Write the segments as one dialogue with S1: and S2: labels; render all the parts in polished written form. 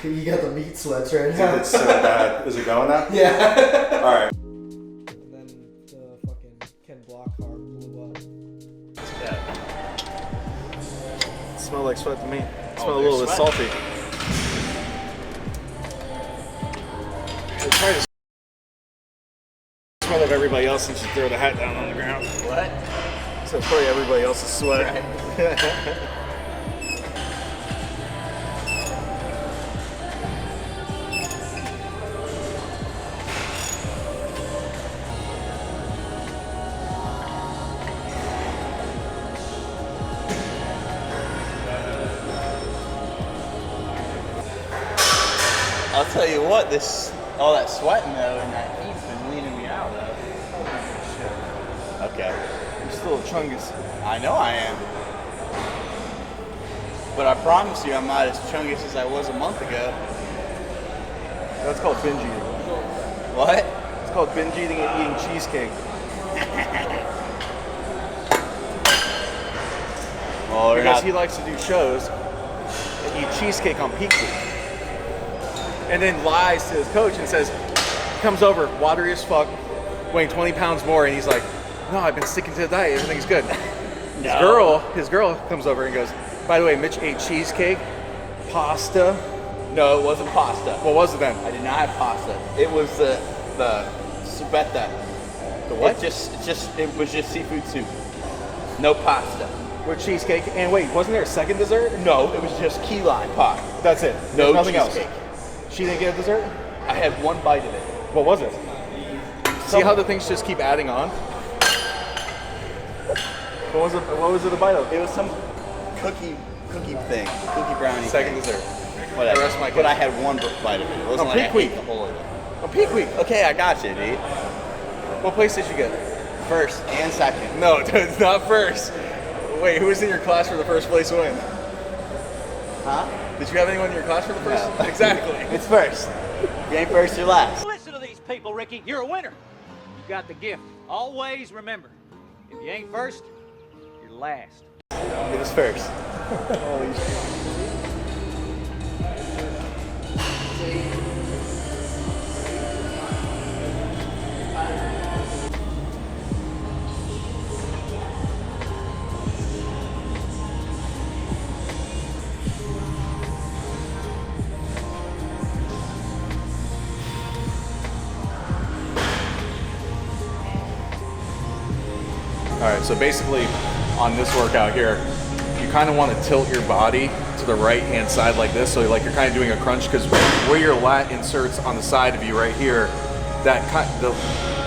S1: You got the meat sweats right
S2: Dude,
S1: now.
S2: it's so bad. Is it going now?
S1: Yeah.
S2: All right.
S1: And then the fucking Ken Block car blew up.
S2: It smells like sweat to me. It smells a
S3: there's
S2: little bit
S3: sweat?
S2: salty. It's probably the smell of everybody else since you throw the hat down on the ground.
S3: What?
S2: So it's probably everybody else's sweat.
S3: Right. I'll tell you what, all that sweating though and that heat's been leaning me out though. Okay.
S2: You're still a chungus.
S3: I know I am. But I promise you I'm not as chungus as I was a month ago.
S2: That's called binge eating.
S3: What?
S2: It's called binge eating and eating cheesecake.
S3: Well,
S2: Because he likes to do shows and eat cheesecake on peak week. And then lies to his coach and says, he comes over, watery as fuck, weighing 20 pounds more, and he's like, no, I've been sticking to the diet, everything's good. His girl comes over and goes, by the way, Mitch ate cheesecake, pasta.
S3: No, it wasn't pasta.
S2: What was it then?
S3: I did not have pasta. It was the subetta.
S2: The what?
S3: It was just seafood soup. No pasta.
S2: With cheesecake. And wait, wasn't there a second dessert?
S3: No, it was just key lime pie.
S2: That's it.
S3: No
S2: There's nothing
S3: cheesecake.
S2: else. She didn't get a dessert?
S3: I had one bite of it.
S2: What was it? See how the things just keep adding on? What was it a bite of?
S3: It was some cookie thing, cookie brownie.
S2: Second
S3: thing.
S2: dessert.
S3: Whatever.
S2: The rest of my
S3: But I had one bite of it. It wasn't
S2: On
S3: like
S2: peak
S3: I
S2: week.
S3: ate the whole of it.
S2: On peak week.
S3: Okay, I got you, dude.
S2: What place did you get?
S3: First and second.
S2: No, it's not first. Wait, who was in your class for the first place win?
S3: Huh?
S2: Did you have anyone in your class for the first?
S3: No.
S2: Exactly.
S3: It's first. If you ain't first, you're last.
S4: Listen to these people, Ricky. You're a winner. You got the gift. Always remember, if you ain't first, you're last.
S3: It was first.
S2: Holy shit. All right, so basically on this workout here, you kind of want to tilt your body to the right hand side like this. So like you're kind of doing a crunch because where your lat inserts on the side of you right here, the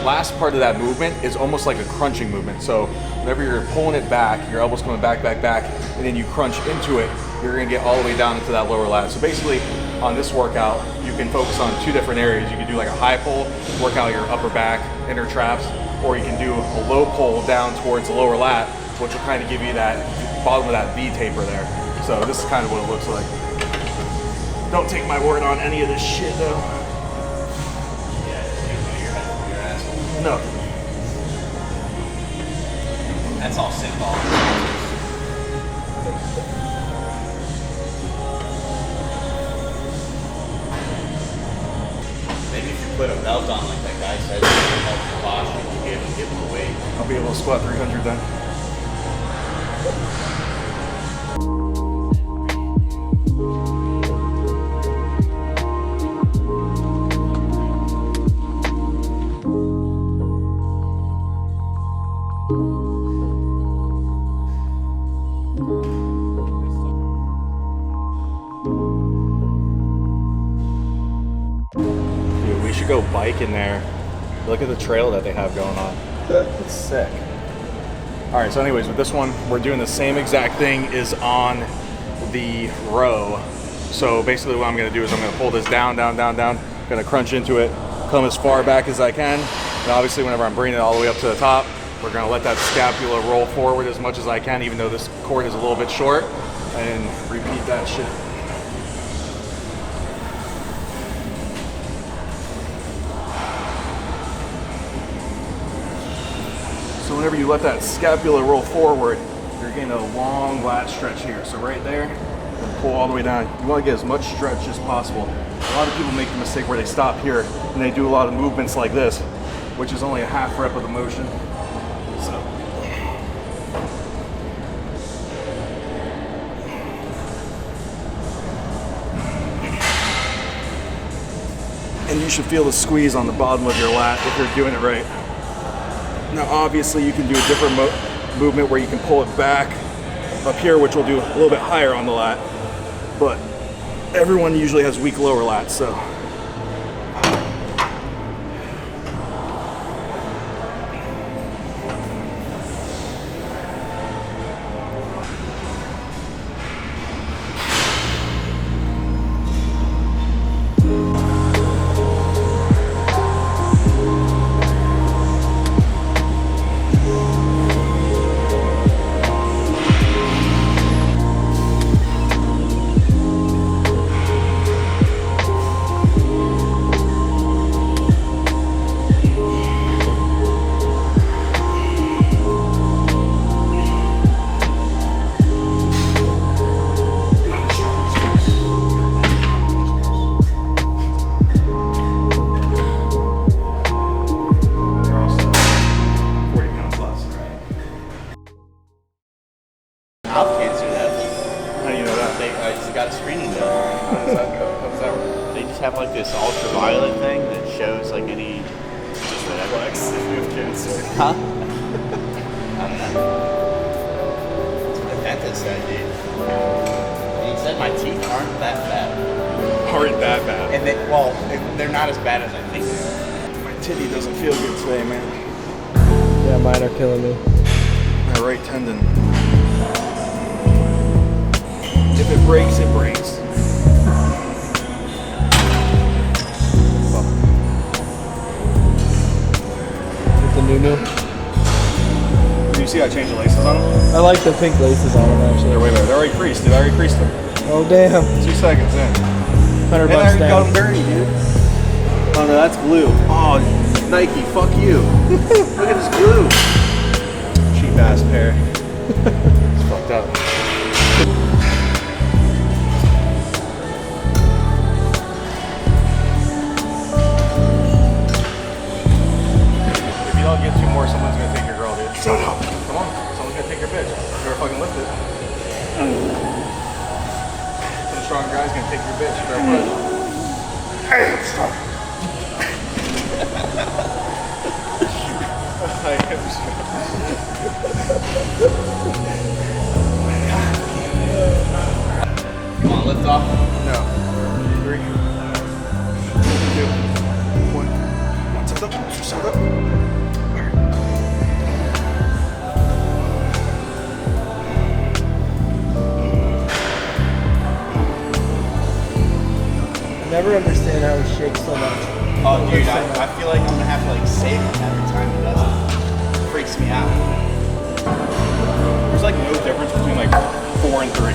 S2: last part of that movement is almost like a crunching movement. So whenever you're pulling it back, your elbow's coming back, and then you crunch into it, you're gonna get all the way down into that lower lat. So basically on this workout, you can focus on two different areas. You can do like a high pull, work out your upper back, inner traps, or you can do a low pull down towards the lower lat, which will kind of give you that bottom of that V taper there. So this is kind of what it looks like. Don't take my word on any of this shit though. No.
S3: That's all sick ball. Maybe if you put a belt on like that guy said, it would help your posture. You give him the weight.
S2: I'll be able to squat 300 then. Dude, we should go bike in there. Look at the trail that they have going on. It's sick. All right, so anyways, with this one, we're doing the same exact thing is on the row. So basically what I'm gonna do is I'm gonna pull this down, gonna crunch into it, come as far back as I can. And obviously whenever I'm bringing it all the way up to the top, we're gonna let that scapula roll forward as much as I can, even though this cord is a little bit short, and repeat that shit. So whenever you let that scapula roll forward, you're getting a long lat stretch here. So right there, pull all the way down. You want to get as much stretch as possible. A lot of people make the mistake where they stop here and they do a lot of movements like this, which is only a half rep of the motion. So. And you should feel the squeeze on the bottom of your lat if you're doing it right. Now obviously you can do a different movement where you can pull it back up here, which will do a little bit higher on the lat, but everyone usually has weak lower lats, so.
S3: Have like this ultraviolet thing that shows like any
S2: Flex.
S3: huh? I don't know. That's what the dentist said, dude. And he said my teeth aren't that bad.
S2: Aren't that bad.
S3: And they're not as bad as I think they are.
S2: My titty doesn't feel good today, man.
S1: Yeah, mine are killing me.
S2: My right tendon. If it breaks, it breaks.
S1: The new.
S2: Do you see I changed the laces on them?
S1: I like the pink laces on them actually.
S2: They're way better. They're already creased, dude. I already creased them.
S1: Oh damn.
S2: 2 seconds in.
S1: $100
S2: And I already got them
S1: down.
S2: dirty, dude. Oh no, that's glue. Oh, Nike, fuck you. Look at this glue. Cheap ass pair. It's fucked up. If you don't get 2 more, someone's gonna take your girl, dude. Shut up. Come on, someone's gonna take your bitch. You better fucking lift it. Some strong guy's gonna take your bitch. You better push. Hey, stop.
S3: You want to lift off?
S2: No. 3, 2, 1. Sit up. Sit up.
S1: I never understand how he shakes so much.
S3: Oh, dude, I feel like I'm gonna have to like save him every time he does it. It freaks me out.
S2: There's like no difference between like 4 and 3.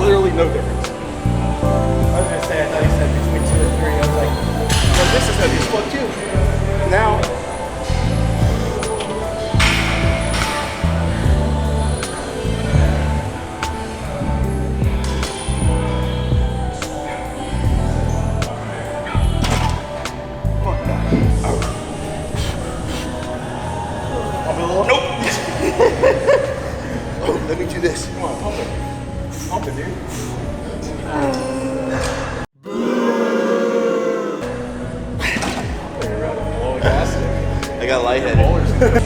S2: Literally no difference.
S1: I was gonna say, I thought he said between 2 and 3. I was like,
S2: Well, this is heavy as fuck too. Now. Fuck that. Nope. Oh, let me do this. Come on, pump it. Pump it, dude.
S3: I got lightheaded.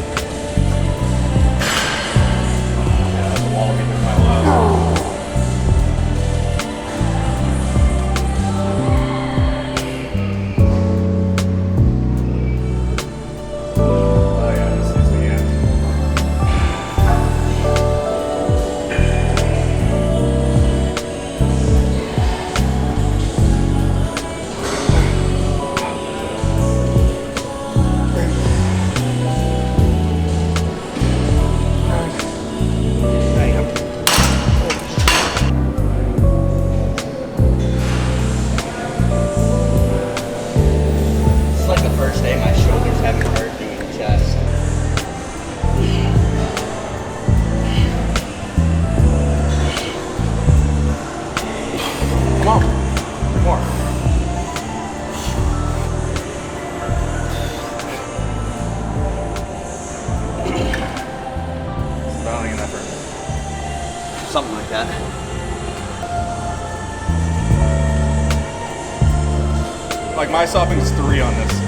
S3: Something like that.
S2: Like my stopping is 3 on this.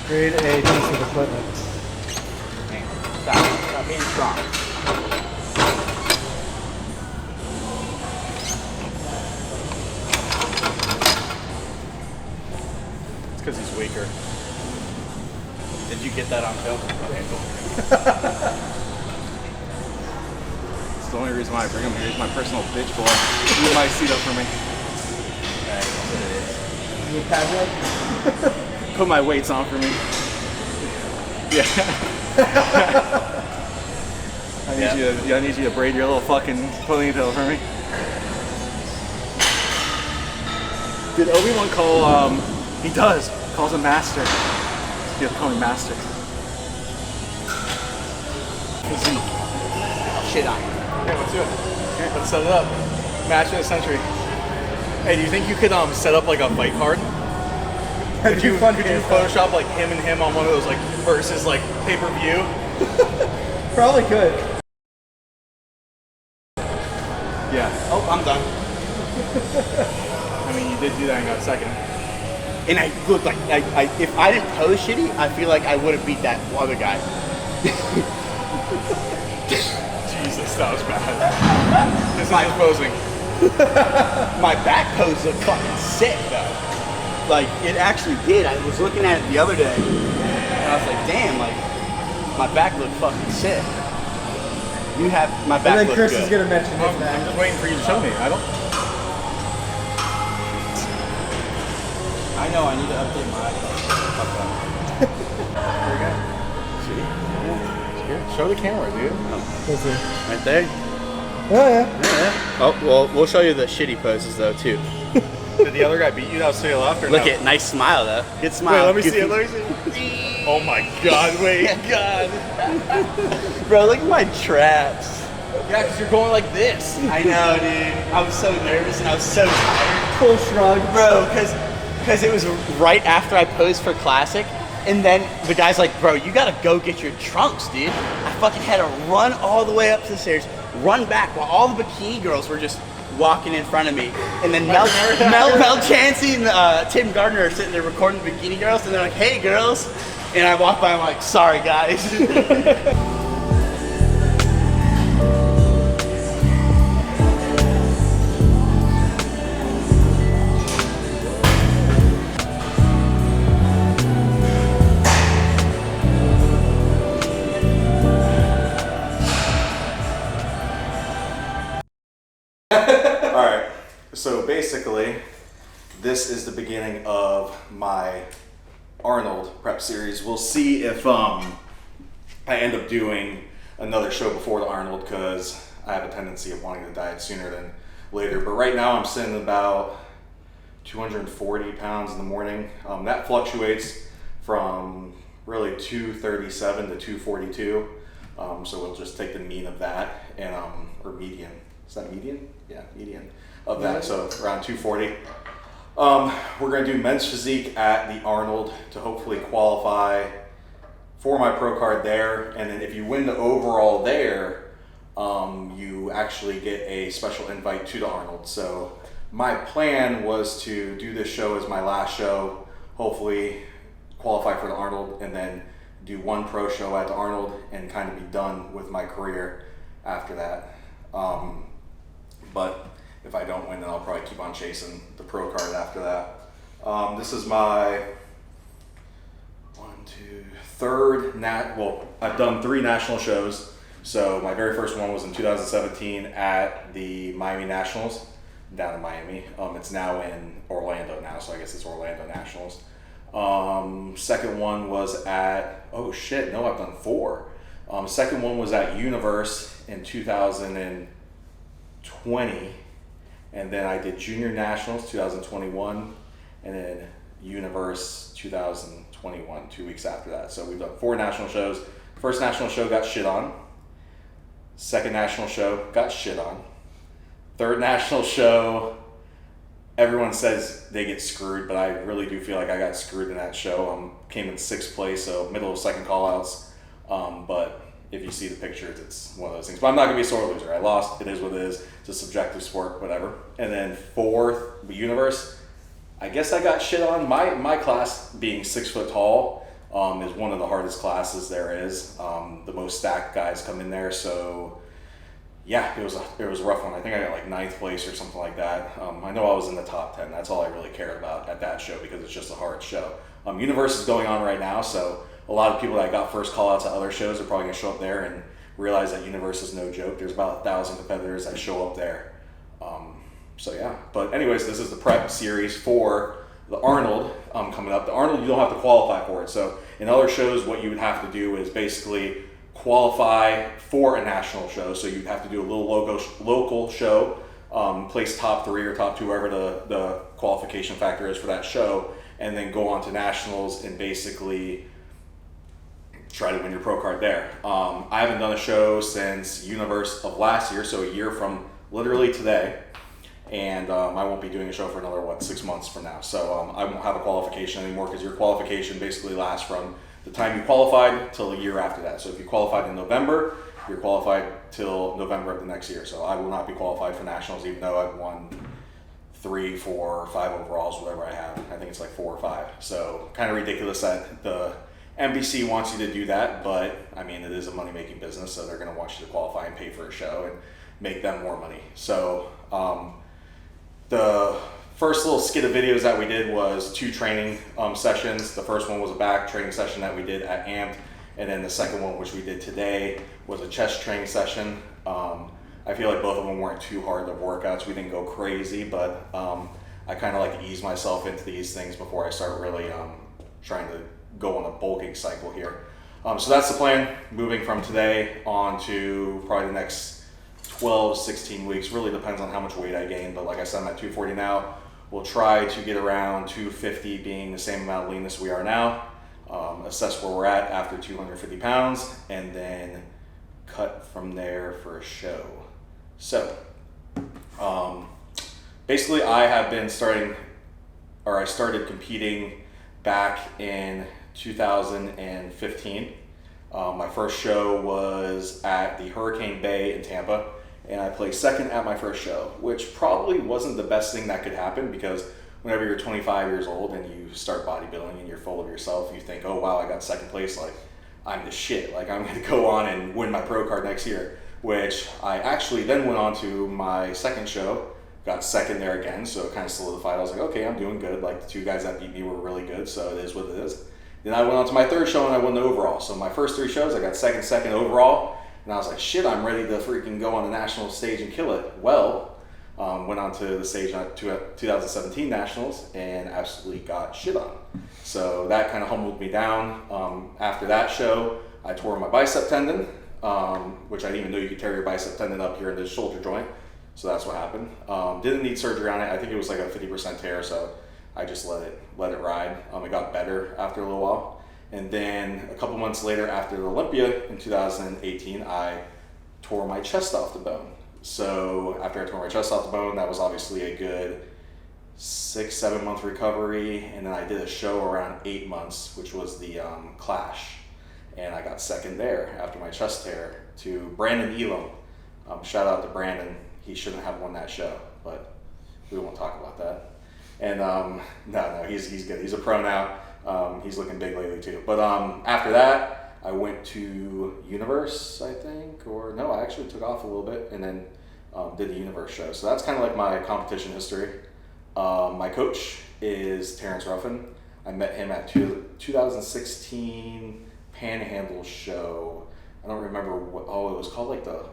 S1: Grade A piece of equipment.
S3: Stop being strong.
S2: It's because he's weaker.
S3: Did you get that on film?
S2: It's the only reason why I bring him here. He's my personal bitch boy. He might seat up for me.
S1: You need pad leg?
S2: Put my weights on for me. Yeah. I need you to braid your little fucking ponytail for me. Did Obi-Wan call, he does, calls him Master. You have to call me Master.
S3: Shit on.
S2: Okay, let's do it. Okay, let's set it up. Match of the century. Hey, do you think you could set up like a fight card? Could you Photoshop like him and him on one of those like versus like pay-per-view?
S1: Probably could.
S2: Yeah.
S3: Oh, I'm done.
S2: I mean, you did do that and got second.
S3: And I look like if I didn't pose shitty, I feel like I would have beat that other guy.
S2: Jesus, that was bad. This is posing.
S3: My back pose looked fucking sick though. Like it actually did. I was looking at it the other day, and I was like, damn, like my back looked fucking sick. You have my back.
S1: And then Chris
S3: good.
S1: is gonna mention his
S2: I'm
S1: back.
S2: just waiting for you to show me. I don't.
S3: I know. I need to update my iPhone.
S2: There you go. See? Yeah. Here, show the camera, dude.
S1: Let's see.
S3: Right there.
S1: Oh yeah.
S3: Yeah. Oh well, we'll show you the shitty poses though too.
S2: Did the other guy beat you? That was to your left or
S3: Look
S2: no?
S3: at nice smile though. Good
S2: Wait,
S3: smile.
S2: let me
S3: Good
S2: see it.
S3: feet.
S2: Let me see. Oh my God! Wait, God.
S3: Bro, look at my traps.
S2: Yeah, because you're going like this.
S3: I know, dude. I was so nervous and I was so tired.
S1: Full shrug.
S3: Bro, because it was right after I posed for Classic, and then the guy's like, bro, you gotta go get your trunks, dude. I fucking had to run all the way up to the stairs, run back while all the bikini girls were just walking in front of me. And then Mel Chansey and Tim Gardner are sitting there recording bikini girls, and they're like, hey, girls. And I walk by, I'm like, sorry, guys.
S2: Alright, so basically, this is the beginning of my Arnold prep series. We'll see if I end up doing another show before the Arnold, because I have a tendency of wanting to diet sooner than later. But right now I'm sitting at about 240 pounds in the morning. That fluctuates from really 237 to 242. So we'll just take the mean of that, and or median. Is that median? Yeah, median of that. So around 240. We're going to do men's physique at the Arnold to hopefully qualify for my pro card there. And then if you win the overall there, you actually get a special invite to the Arnold. So my plan was to do this show as my last show, hopefully qualify for the Arnold, and then do one pro show at the Arnold and kind of be done with my career after that. But if I don't win, then I'll probably keep on chasing the pro card after that. This is my I've done 3 national shows. So my very first one was in 2017 at the Miami Nationals, down in Miami. It's now in Orlando now, so I guess it's Orlando Nationals. Second one was at, oh shit, no, I've done 4. Second one was at Universe in 2020. And then I did Junior Nationals 2021. And then Universe 2021, 2 weeks after that. So we've done 4 national shows. First national show got shit on. Second national show got shit on. Third national show, everyone says they get screwed, but I really do feel like I got screwed in that show. Came in 6th place, so middle of second call-outs. But if you see the pictures, it's one of those things. But I'm not going to be a sore loser. I lost. It is what it is. It's a subjective sport, whatever. And then 4th, the Universe. I guess I got shit on. My class, being 6 foot tall, is one of the hardest classes there is. The most stacked guys come in there, so yeah, it was a rough one. I think I got like 9th place or something like that. I know I was in the top 10. That's all I really cared about at that show because it's just a hard show. Universe is going on right now, so a lot of people that got first call outs at other shows are probably gonna show up there and realize that Universe is no joke. There's about 1,000 competitors that show up there. So yeah, but anyways, this is the prep series for the Arnold coming up. The Arnold, you don't have to qualify for it. So in other shows, what you would have to do is basically qualify for a national show. So you'd have to do a little local show, place top 3 or top 2, wherever the qualification factor is for that show, and then go on to nationals and basically try to win your pro card there. I haven't done a show since Universe of last year, so a year from literally today. And I won't be doing a show for another, 6 months from now. So I won't have a qualification anymore because your qualification basically lasts from the time you qualified till a year after that. So if you qualified in November, you're qualified till November of the next year. So I will not be qualified for nationals, even though I've won 3, 4, 5 overalls, whatever I have. I think it's like 4 or 5. So kind of ridiculous that the NBC wants you to do that, but I mean, it is a money-making business, so they're going to want you to qualify and pay for a show and make them more money. So the first little skit of videos that we did was 2 training sessions. The first one was a back training session that we did at Amped, and then the second one, which we did today, was a chest training session. I feel like both of them weren't too hard of workouts. We didn't go crazy, but I kind of like to ease myself into these things before I start really trying to go on a bulking cycle here. So that's the plan, moving from today on to probably the next 12, 16 weeks. Really depends on how much weight I gain, but like I said, I'm at 240 now. We'll try to get around 250, being the same amount of leanness we are now, assess where we're at after 250 pounds, and then cut from there for a show. So basically I started competing back in 2015. My first show was at the Hurricane Bay in Tampa, and I placed second at my first show, which probably wasn't the best thing that could happen because whenever you're 25 years old and you start bodybuilding and you're full of yourself, you think, oh wow, I got second place, like I'm the shit, like I'm gonna go on and win my pro card next year, which I actually then went on to my second show, got second there again, so it kind of solidified. I was like, okay, I'm doing good, like the 2 guys that beat me were really good, so it is what it is. Then I went on to my third show and I won the overall. So my first 3 shows, I got second overall. And I was like, shit, I'm ready to freaking go on the national stage and kill it. Well, went on to the stage at 2017 Nationals and absolutely got shit on. So that kind of humbled me down. After that show, I tore my bicep tendon, which I didn't even know you could tear your bicep tendon up here in the shoulder joint. So that's what happened. Didn't need surgery on it. I think it was like a 50% tear, so I just let it ride. It got better after a little while. And then a couple months later, after Olympia in 2018, I tore my chest off the bone. So after I tore my chest off the bone, that was obviously a good 6-7 month recovery. And then I did a show around 8 months, which was the Clash. And I got second there after my chest tear to Brandon Elam. Shout out to Brandon. He shouldn't have won that show, but we won't talk about that. And no, he's good. He's a pro now. He's looking big lately too. But after that, I went to Universe, I think, or no, I actually took off a little bit and then did the Universe show. So that's kind of like my competition history. My coach is Terrence Ruffin. I met him at 2016 Panhandle show. I don't remember what, it was called like the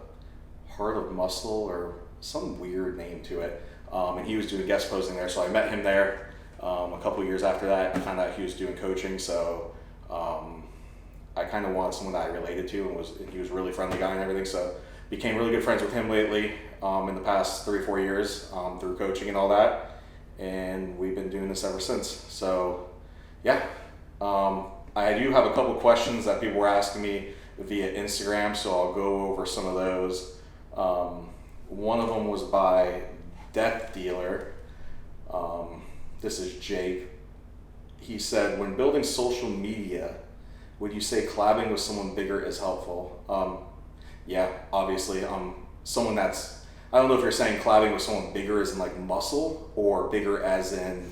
S2: Heart of Muscle or some weird name to it. And he was doing guest posing there, so I met him there. A couple years after that, I found out he was doing coaching, so I kind of wanted someone that I related to, and he was a really friendly guy and everything, so became really good friends with him lately in the past 3 or 4 years through coaching and all that, and we've been doing this ever since. So yeah, I do have a couple questions that people were asking me via Instagram, so I'll go over some of those. One of them was by Death Dealer. This is Jake. He said, when building social media, would you say collabing with someone bigger is helpful? Yeah, obviously. Someone that's, I don't know if you're saying collabing with someone bigger as in like muscle or bigger as in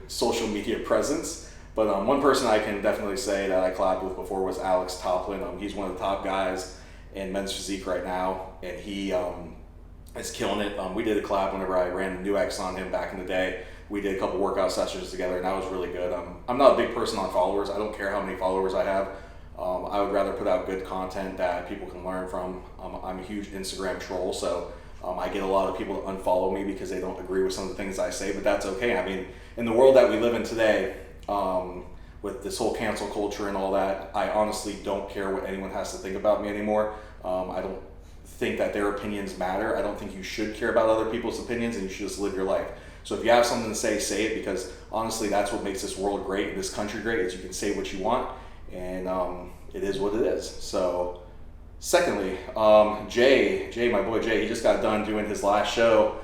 S2: social media presence. But one person I can definitely say that I collabed with before was Alex Toplin. He's one of the top guys in men's physique right now, and he is killing it. We did a collab whenever I ran the New X on him back in the day. We did a couple workout sessions together, and that was really good. I'm not a big person on followers. I don't care how many followers I have. I would rather put out good content that people can learn from. I'm a huge Instagram troll, so I get a lot of people to unfollow me because they don't agree with some of the things I say, but that's okay. I mean, in the world that we live in today, with this whole cancel culture and all that, I honestly don't care what anyone has to think about me anymore. I don't think that their opinions matter. I don't think you should care about other people's opinions, and you should just live your life. So if you have something to say it, because honestly, that's what makes this world great and this country great, is you can say what you want, and it is what it is. So secondly, Jay, my boy Jay, he just got done doing his last show,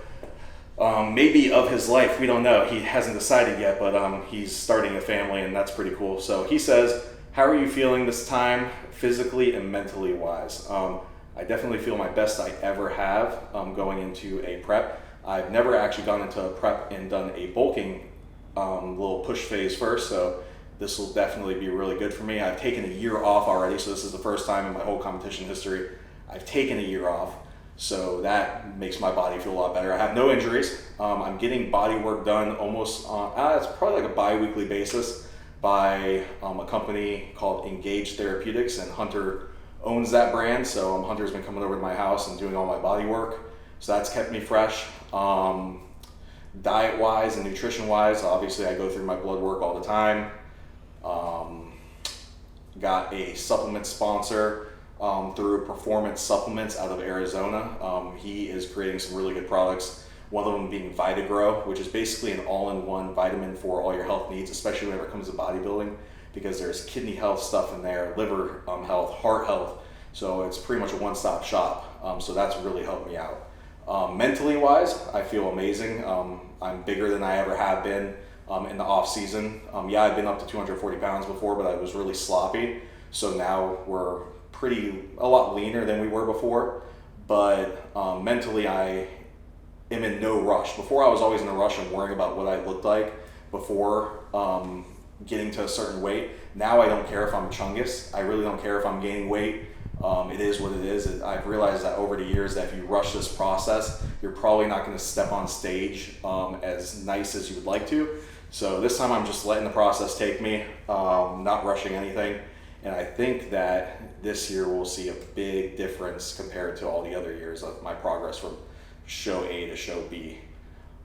S2: maybe of his life. We don't know. He hasn't decided yet, but he's starting a family, and that's pretty cool. So he says, how are you feeling this time, physically and mentally wise? I definitely feel my best I ever have going into a prep. I've never actually gone into a prep and done a bulking little push phase first, so this will definitely be really good for me. I've taken a year off already, so this is the first time in my whole competition history I've taken a year off, so that makes my body feel a lot better. I have no injuries. I'm getting body work done almost on, it's probably like a bi-weekly basis by a company called Engage Therapeutics, and Hunter owns that brand, so Hunter's been coming over to my house and doing all my body work, so that's kept me fresh. Diet wise and nutrition wise, obviously I go through my blood work all the time. Got a supplement sponsor through Performance Supplements out of Arizona. He is creating some really good products, one of them being Vitagrow, which is basically an all-in-one vitamin for all your health needs, especially whenever it comes to bodybuilding, because there's kidney health stuff in there, liver health, heart health, so it's pretty much a one-stop shop. So that's really helped me out. Mentally wise, I feel amazing. I'm bigger than I ever have been in the off season. Yeah, I've been up to 240 pounds before, but I was really sloppy. So now we're a lot leaner than we were before. But mentally, I am in no rush. Before, I was always in a rush and worrying about what I looked like before getting to a certain weight. Now I don't care if I'm Chungus. I really don't care if I'm gaining weight. It is what it is. I've realized that over the years that if you rush this process, you're probably not going to step on stage as nice as you would like to. So this time I'm just letting the process take me, not rushing anything. And I think that this year we'll see a big difference compared to all the other years of my progress from show A to show B.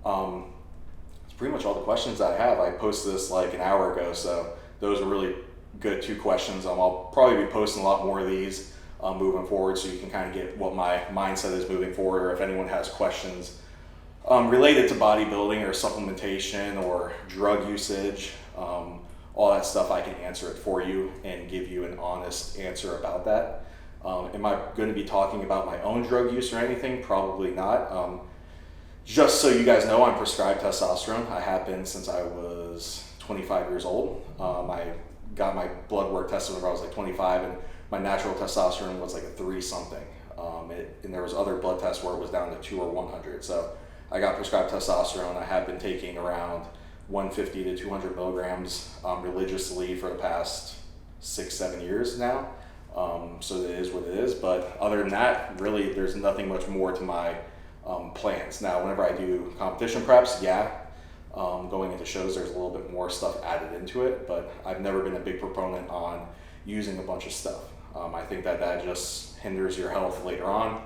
S2: It's pretty much all the questions I have. I posted this like an hour ago, so those are really good 2 questions. I'll probably be posting a lot more of these moving forward, so you can kind of get what my mindset is moving forward, or if anyone has questions related to bodybuilding or supplementation or drug usage, all that stuff, I can answer it for you and give you an honest answer about that. Am I going to be talking about my own drug use or anything? Probably not. Just so you guys know, I'm prescribed testosterone. I have been since I was 25 years old. I got my blood work tested when I was like 25, and my natural testosterone was like a 3 something. And there was other blood tests where it was down to 2 or 100. So I got prescribed testosterone. I have been taking around 150 to 200 milligrams religiously for the past 6-7 years now. So it is what it is. But other than that, really, there's nothing much more to my plans. Now, whenever I do competition preps, going into shows, there's a little bit more stuff added into it, but I've never been a big proponent on using a bunch of stuff. I think that just hinders your health later on,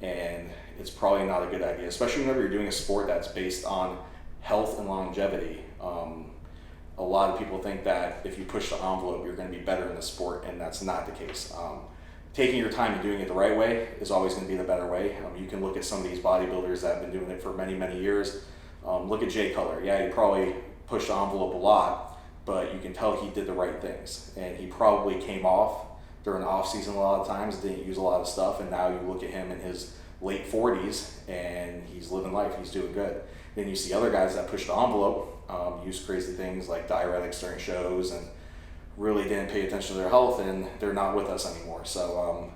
S2: and it's probably not a good idea, especially whenever you're doing a sport that's based on health and longevity. A lot of people think that if you push the envelope, you're going to be better in the sport, and that's not the case. Taking your time and doing it the right way is always going to be the better way. You can look at some of these bodybuilders that have been doing it for many, many years. Look at Jay Cutler. Yeah, he probably pushed the envelope a lot, but you can tell he did the right things. And he probably came off during the off season a lot of times, didn't use a lot of stuff, and now you look at him in his late 40s and he's living life, he's doing good. Then you see other guys that push the envelope, use crazy things like diuretics during shows and really didn't pay attention to their health, and they're not with us anymore. So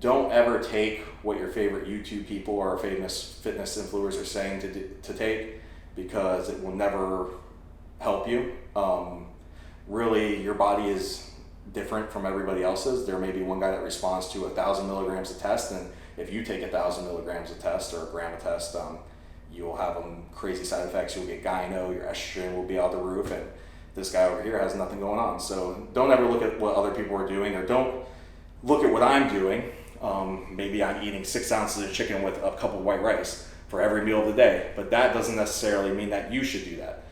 S2: don't ever take what your favorite YouTube people or famous fitness influencers are saying to take, because it will never help you. Really, your body is different from everybody else's. There may be one guy that responds to 1,000 milligrams a test, and if you take 1,000 milligrams a test or a gram a test, you'll have crazy side effects. You'll get gyno, your estrogen will be out the roof, and this guy over here has nothing going on. So don't ever look at what other people are doing, or don't look at what I'm doing. Maybe I'm eating 6 ounces of chicken with a cup of white rice for every meal of the day, but that doesn't necessarily mean that you should do that.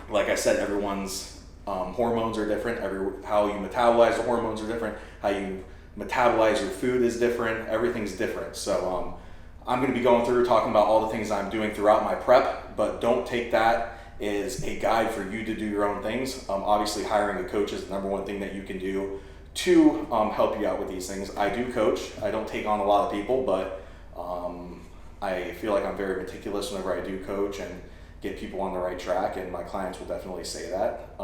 S2: Like I said, everyone's hormones are different. How you metabolize the hormones are different. How you metabolize your food is different. Everything's different. So I'm going to be going through talking about all the things I'm doing throughout my prep, but don't take that as a guide for you to do your own things. Obviously, hiring a coach is the number one thing that you can do to help you out with these things. I do coach. I don't take on a lot of people, but I feel like I'm very meticulous whenever I do coach and get people on the right track, and my clients will definitely say that.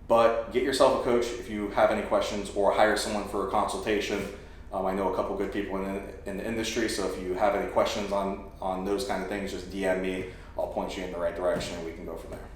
S2: But get yourself a coach if you have any questions, or hire someone for a consultation. I know a couple good people in the industry, so if you have any questions on those kind of things, just DM me. I'll point you in the right direction and we can go from there.